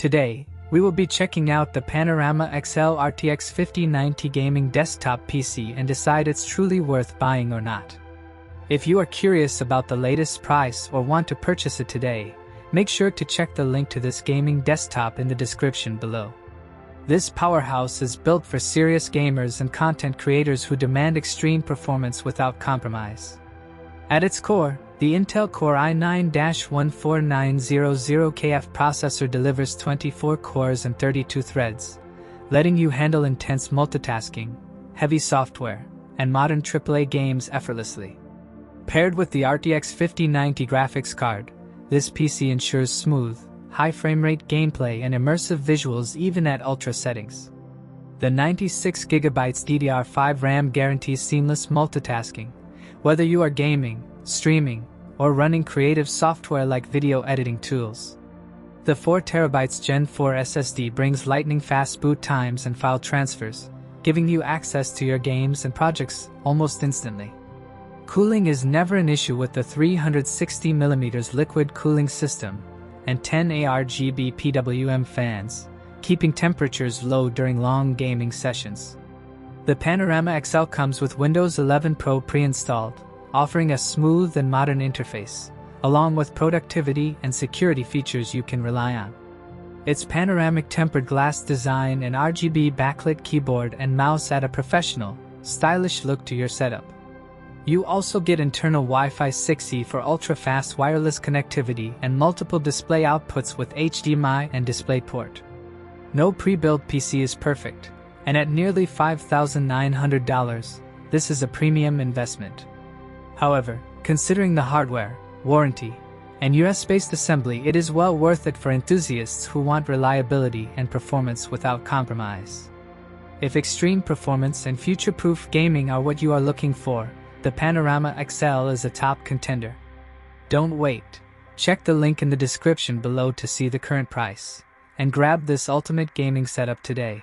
Today, we will be checking out the Panorama XL RTX 5090 gaming desktop PC and decide it's truly worth buying or not. If you are curious about the latest price or want to purchase it today, make sure to check the link to this gaming desktop in the description below. This powerhouse is built for serious gamers and content creators who demand extreme performance without compromise. At its core, the Intel Core i9-14900KF processor delivers 24 cores and 32 threads, letting you handle intense multitasking, heavy software, and modern AAA games effortlessly. Paired with the RTX 5090 graphics card, this PC ensures smooth, high frame rate gameplay and immersive visuals even at ultra settings. The 96GB DDR5 RAM guarantees seamless multitasking, whether you are gaming, streaming, or running creative software like video editing tools. The 4TB Gen4 SSD brings lightning-fast boot times and file transfers, giving you access to your games and projects almost instantly. Cooling is never an issue with the 360mm liquid cooling system and 10 ARGB PWM fans, keeping temperatures low during long gaming sessions. The Panorama XL comes with Windows 11 Pro pre-installed, offering a smooth and modern interface, along with productivity and security features you can rely on. Its panoramic tempered glass design and RGB backlit keyboard and mouse add a professional, stylish look to your setup. You also get internal Wi-Fi 6E for ultra-fast wireless connectivity and multiple display outputs with HDMI and DisplayPort. No pre-built PC is perfect, and at nearly $5,900, this is a premium investment. However, considering the hardware, warranty, and US-based assembly, it is well worth it for enthusiasts who want reliability and performance without compromise. If extreme performance and future-proof gaming are what you are looking for, the Panorama XL is a top contender. Don't wait. Check the link in the description below to see the current price, and grab this ultimate gaming setup today.